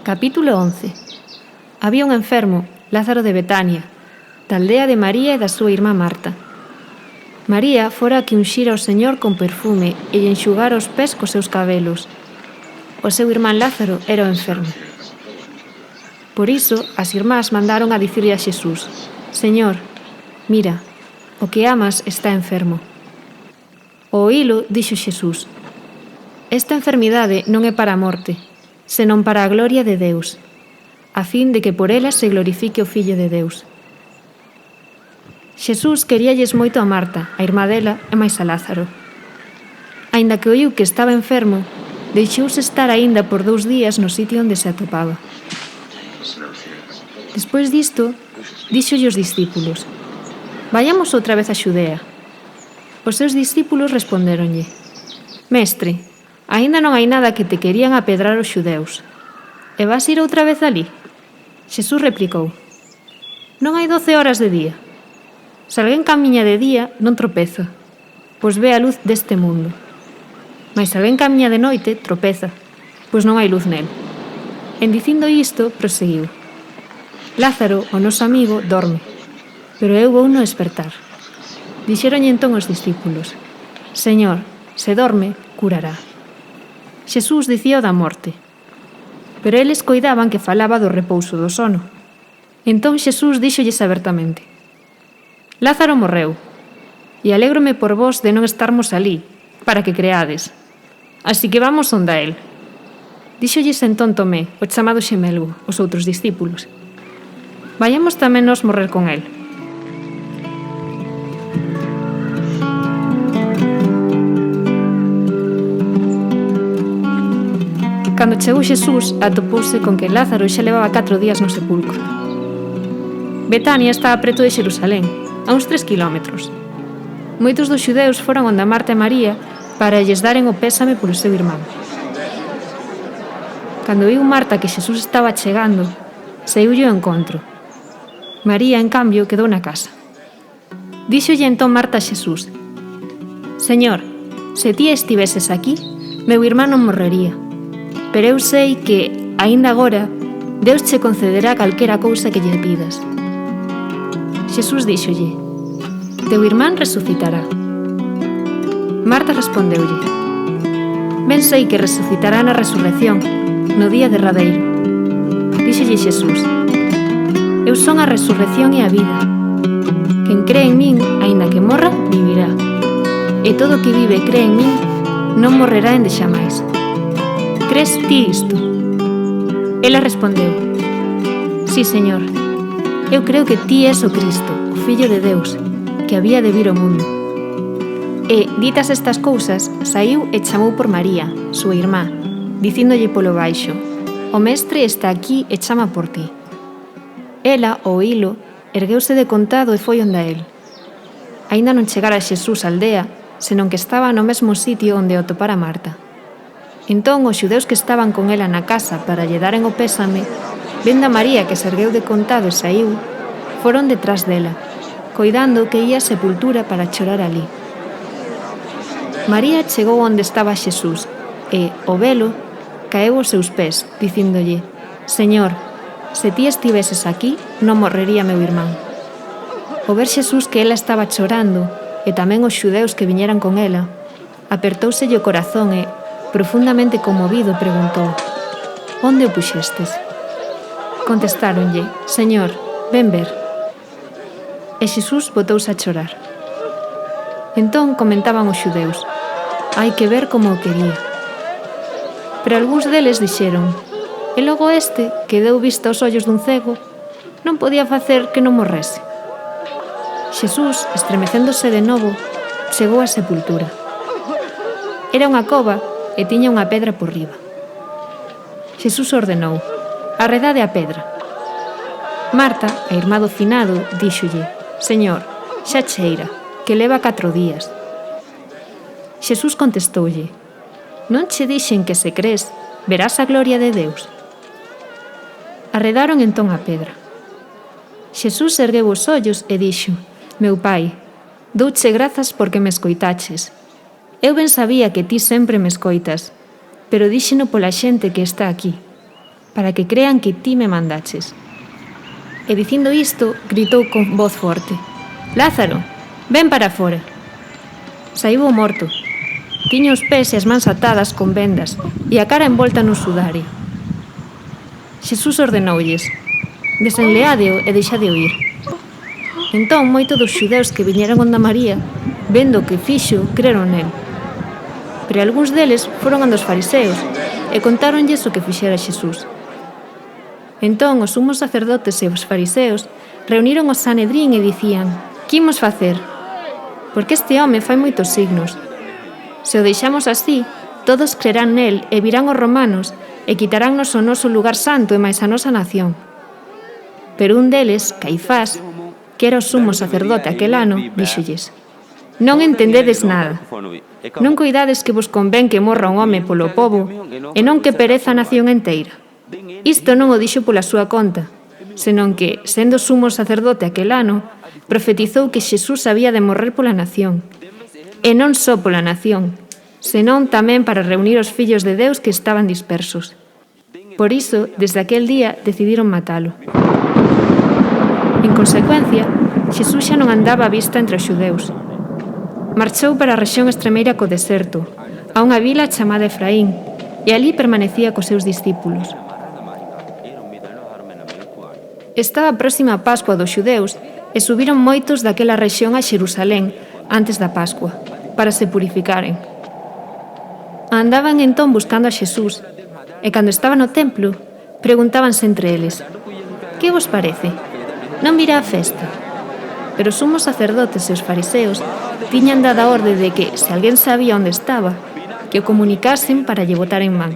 Capítulo 11. Había un enfermo, Lázaro de Betania, da aldea de María e da súa irmá Marta. María fora que unxira ao Señor con perfume e lle enxugara os pés cos seus cabelos. O seu irmán Lázaro era o enfermo. Por iso, as irmás mandaron a dicirlle a Xesús: Señor, mira, o que amas está enfermo. Ao oílo, dixo Xesús: Esta enfermidade non é para a morte, senón para a gloria de Deus, a fin de que por ela se glorifique o Fillo de Deus. Xesús queríalles moito a Marta, a irmá dela, e máis a Lázaro. Aínda que oíu que estaba enfermo, deixouse estar aínda por 2 días no sitio onde se atopaba. Despois disto, díxolle aos discípulos: Vayamos outra vez a Xudea. Os seus discípulos respondéronlle: Mestre, aínda non hai nada que te querían apedrar os xudeus. E vas ir outra vez alí? Xesús replicou: Non hai 12 horas de día. Se alguén camiña de día, non tropeza, pois ve a luz deste mundo. Mais se alguén camiña de noite, tropeza, pois non hai luz nel. En dicindo isto, proseguiu: Lázaro, o noso amigo, dorme, pero eu vou no despertar. Dixéronlle entón os discípulos: Señor, se dorme, curará. Xesús dicía o da morte, pero eles coidaban que falaba do repouso do sono. Entón Xesús díxolles abertamente: Lázaro morreu, e alégrome por vós de non estarmos alí, para que creades. Así que vamos onde a él. Díxolles entón Tomé, o chamado xemelgo, os outros discípulos: Vayamos tamén nós morrer con él. Cando chegou Xesús, atopouse con que Lázaro xa levaba 4 días no sepulcro. Betania estaba preto de Xerusalén, a uns 3 kilómetros. Moitos dos xudeus foran onde a Marta e María para lles daren o pésame polo seu irmán. Cando viu Marta que Xesús estaba chegando, saíulle ao encontro. María, en cambio, quedou na casa. Díxolle entón Marta a Xesús: Señor, se ti estiveses aquí, meu irmán non morrería. Pero eu sei que, aínda agora, Deus che concederá calquera cousa que lle pidas. Xesús díxolle: Teu irmán resucitará. Marta respondeulle: Ben sei que resucitará na resurrección, no día derradeiro. Díxolle Xesús: Eu son a resurrección e a vida. Quen cree en min, aínda que morra, vivirá. E todo o que vive e cree en min, non morrerá endexamais. Crees ti isto? Ela respondeu: Sí, Señor, eu creo que ti és o Cristo, o Fillo de Deus, que había de vir ao mundo. E, ditas estas cousas, saíu e chamou por María, súa irmá, dicíndolle polo baixo: O Mestre está aquí e chama por ti. Ela, ao oílo, ergueuse de contado e foi onde a él. Aínda non chegara Xesús á aldea, senón que estaba no mesmo sitio onde o topara Marta. Entón, os xudeus que estaban con ela na casa para lle daren o pésame, vendo a María que se ergueu de contado e saíu, foron detrás dela, coidando que ía á sepultura para chorar ali. María chegou onde estaba Xesús e, ao velo, caeu aos seus pés, dicíndolle: Señor, se ti estiveses aquí, non morrería meu irmán. Ao ver Xesús que ela estaba chorando, e tamén os xudeus que viñeran con ela, apertóuselle o corazón e, profundamente conmovido, preguntou: Onde o puxestes? Contestáronlle: Señor, ven ver. E Xesús botouse a chorar. Entón comentaban os xudeus: Hai que ver como o quería. Pero algúns deles dixeron: E logo este, que deu vista aos ollos dun cego, non podía facer que non morrese. Xesús, estremecéndose de novo, chegou á sepultura. Era unha cova e tiña unha pedra por riba. Xesús ordenou: Arredade a pedra. Marta, a irmá do finado, díxolle: Señor, xa cheira, que leva 4 días. Xesús contestoulle: Non che dixen que se crees, verás a gloria de Deus. Arredaron entón a pedra. Xesús ergueu os ollos e dixo: Meu Pai, douche grazas porque me escoitaches. Eu ben sabía que ti sempre me escoitas, pero díxeno pola xente que está aquí, para que crean que ti me mandaches. E dicindo isto, gritou con voz forte: Lázaro, ven para fora. Saíu o morto. Tiña os pés e as mans atadas con vendas e a cara envolta nun sudario. Xesús ordeноulles: Desenleádeo e deixadeo ir. Entón, moito dos xudeus que viñeran onda María, vendo o que fixo, creron nel. Pero algúns deles foron ondos fariseos e contáronlles o que fixera Xesús. Entón, os sumos sacerdotes e os fariseos reuniron o Sanedrín e dicían: Que imos facer? Porque este home fai moitos signos. Se o deixamos así, todos crerán nel e virán os romanos e quitaránnos o noso lugar santo e máis a nosa nación. Pero un deles, Caifás, que era o sumo sacerdote aquel ano, díxolles: Non entendedes nada. Non coidades que vos convén que morra un home polo pobo e non que pereza a nación enteira. Isto non o dixo pola súa conta, senón que, sendo sumo sacerdote aquel ano, profetizou que Xesús había de morrer pola nación. E non só pola nación, senón tamén para reunir os fillos de Deus que estaban dispersos. Por iso, desde aquel día, decidiron matalo. En consecuencia, Xesús xa non andaba á vista entre os xudeus. Marchou para a rexión extremeira co deserto, a unha vila chamada Efraín, e alí permanecía cos seus discípulos. Estaba próxima a Pascua dos xudeus e subiron moitos daquela rexión a Xerusalén antes da Pascua, para se purificaren. Andaban entón buscando a Xesús, e cando estaba no templo, preguntábanse entre eles: Que vos parece? Non virá a festa? Pero os sumos sacerdotes e os fariseos tiñan dada orde de que, se alguén sabía onde estaba, que o comunicasen para lle botar en man.